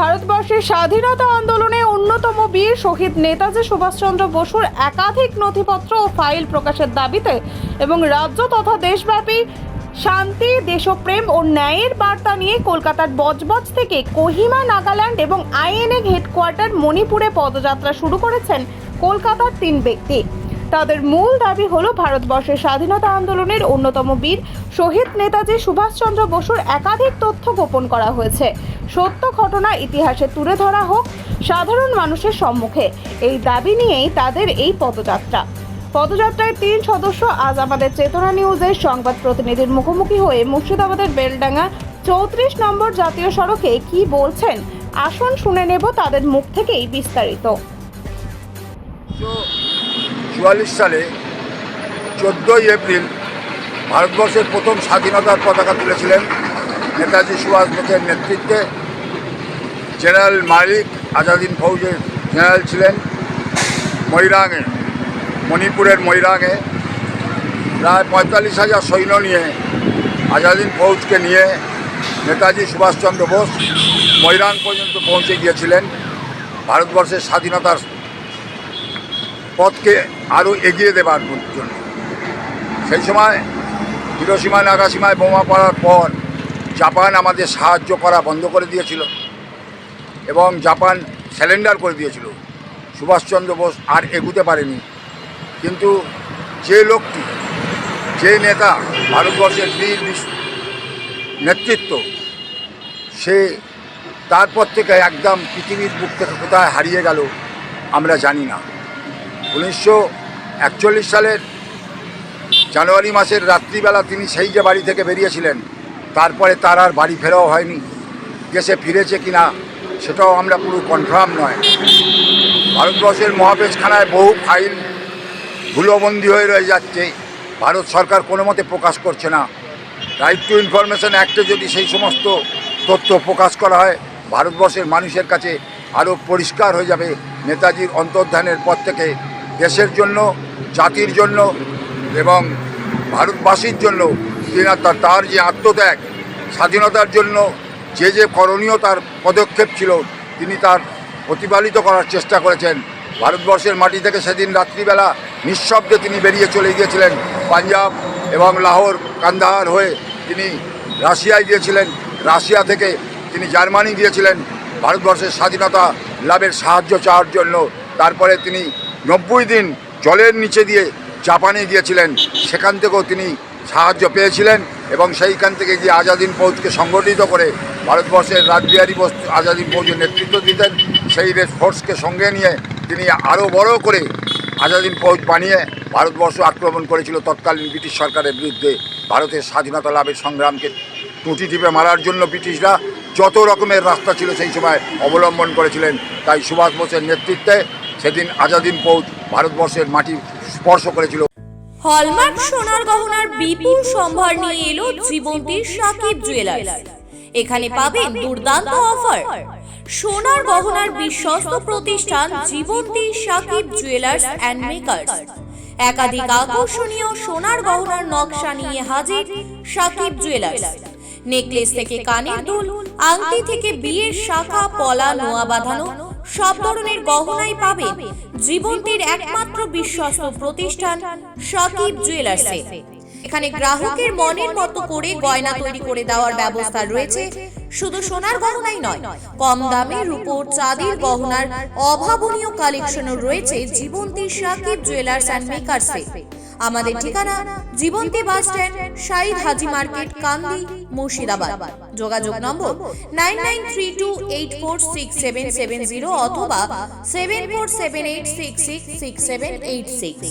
ভারতবর্ষের স্বাধীনতা আন্দোলনে অন্যতম বীর শহীদ নেতাজি সুভাষচন্দ্র বসুর একাধিক নথিপত্র ও ফাইল প্রকাশের দাবিতে এবং রাজ্য তথা দেশব্যাপী শান্তি, দেশপ্রেম ও ন্যায়ের বার্তা নিয়ে কলকাতার বজবজ থেকে কোহিমা, নাগাল্যান্ড এবং আইএনএ হেডকোয়ার্টার মণিপুরে পদযাত্রা শুরু করেছেন কলকাতার 3 ব্যক্তি। তাদের মূল দাবি হলো ভারতবর্ষের স্বাধীনতা আন্দোলনের অন্যতম বীর শহীদ নেতাজি সুভাষচন্দ্র বসুর একাধিক তথ্য গোপন করা হয়েছে। সত্য ঘটনা ইতিহাসে তুলে ধরা হোক সাধারণ মানুষের সম্মুখে, এই দাবি নিয়েই তাদের এই পদযাত্রায় 3 সদস্য আজ আমাদের চেতনা নিউজের সংবাদ প্রতিনিধির মুখোমুখি হয়ে মুর্শিদাবাদের বেলডাঙ্গা 34 নম্বর জাতীয় সড়কে কি বলছেন আসুন শুনে নেব তাদের মুখ থেকেই বিস্তারিত। 1944 সালে 14ই এপ্রিল ভারতবর্ষের প্রথম স্বাধীনতার পতাকা তুলেছিলেন নেতাজি সুভাষ বোসের নেতৃত্বে। জেনারেল মালিক আজাদিন ফৌজের জেনারেল ছিলেন। মৈরাঙে, মণিপুরের মৈরাঙে প্রায় 45,000 সৈন্য নিয়ে আজাদিন ফৌজকে নিয়ে নেতাজি সুভাষচন্দ্র বোস মৈরাং পর্যন্ত পৌঁছে গিয়েছিলেন ভারতবর্ষের স্বাধীনতার পথকে আরও এগিয়ে দেবার জন্য। সেই সময় হিরোশিমা নাগাসীমায় বোমা পড়ার পর জাপান আমাদের সাহায্য করা বন্ধ করে দিয়েছিল এবং জাপান স্যারেন্ডার করে দিয়েছিল। সুভাষচন্দ্র বোস আর এগুতে পারেনি। কিন্তু যে লোকটি, যে নেতা ভারতবর্ষের বীর নেতৃত্ব, সে তারপর থেকে একদম পৃথিবীর বুক থেকে কোথায় হারিয়ে গেল আমরা জানি না। 1941 সালের জানুয়ারি মাসের রাত্রিবেলা তিনি সেই যে বাড়ি থেকে বেরিয়েছিলেন, তারপরে তার আর বাড়ি ফেরাও হয়নি। দেশে ফিরেছে কিনা সেটাও আমরা পুরো কনফার্ম নয়। ভারতবর্ষের মহাপেজখানায় বহু ফাইল ধুলোবন্দি হয়ে রয়ে যাচ্ছে, ভারত সরকার কোনো মতে প্রকাশ করছে না। রাইট টু ইনফরমেশন অ্যাক্টে যদি সেই সমস্ত তথ্য প্রকাশ করা হয়, ভারতবর্ষের মানুষের কাছে আরও পরিষ্কার হয়ে যাবে নেতাজির অন্তর্ধানের পর থেকে দেশের জন্য, জাতির জন্য এবং ভারতবাসীর জন্য তার যে আত্মত্যাগ, স্বাধীনতার জন্য যে করণীয় তার পদক্ষেপ ছিল, তিনি তার প্রতিফলিত করার চেষ্টা করেছেন। ভারতবর্ষের মাটি থেকে সেদিন রাত্রিবেলা নিঃশব্দে তিনি বেরিয়ে চলে গিয়েছিলেন। পাঞ্জাব এবং লাহোর, কান্দাহার হয়ে তিনি রাশিয়ায় গিয়েছিলেন। রাশিয়া থেকে তিনি জার্মানি গিয়েছিলেন ভারতবর্ষের স্বাধীনতা লাভের সাহায্য চাওয়ার জন্য। তারপরে তিনি 90 দিন জলের নিচে দিয়ে জাপানে গিয়েছিলেন, সেখান থেকেও তিনি সাহায্য পেয়েছিলেন এবং সেইখান থেকে গিয়ে আজাদিন ফৌজকে সংগঠিত করে ভারতবর্ষের রাসবিহারী বোস আজাদিন ফৌজের নেতৃত্ব দিতেন। সেই রেড ফোর্সকে সঙ্গে নিয়ে তিনি আরও বড় করে আজাদিন ফৌজ বানিয়ে ভারতবর্ষ আক্রমণ করেছিল তৎকালীন ব্রিটিশ সরকারের বিরুদ্ধে। ভারতের স্বাধীনতা লাভের সংগ্রামকে টুটি টিপে মারার জন্য ব্রিটিশরা যত রকমের রাস্তা ছিল সেই সময় অবলম্বন করেছিলেন। তাই সুভাষ বোসের নেতৃত্বে সেদিন আজাদিন ফৌজ ভারতবর্ষের মাটি স্পর্শ করেছিল। হলমার্ক সোনার গহনার বিপুল সম্ভার নিয়ে এলো জীবন্তীর সাকিব জুয়েলার্স। এখানে পাবেন দুর্দান্ত অফার। সোনার গহনার বিশ্বস্ত প্রতিষ্ঠান Jibanti Sakib jewellers and makers. একাধিক আকর্ষণীয় সোনার গহনার নকশা নিয়ে হাজির সাকিব জুয়েলার্স। নেকলেস থেকে কানের দুল, আংটি থেকে বিয়ের শাখা, পলা, নোয়া বাঁধানো সব ধরনের গহনাই পাবেন জীবন্তীর একমাত্র বিশ্বস্ত প্রতিষ্ঠান সাকিব জুয়েলার্সে। এখানে গ্রাহকের মনের মতো করে গয়না তৈরি করে দেওয়ার ব্যবস্থা রয়েছে। শুধু সোনার গহনাই নয়, কম দামে রূপোর, চাঁদির গহনার অভাবনীয় কালেকশনও রয়েছে জীবন্তী সাকিব জুয়েলার্স অ্যান্ড মেকার্সে। আমাদের ঠিকানা জীবন্তী বাস স্ট্যান্ড, শাহিদ হাজি মার্কেট, কান্দি, মুর্শিদাবাদ। যোগাযোগ নম্বর 9932846770 অথবা 7478666786।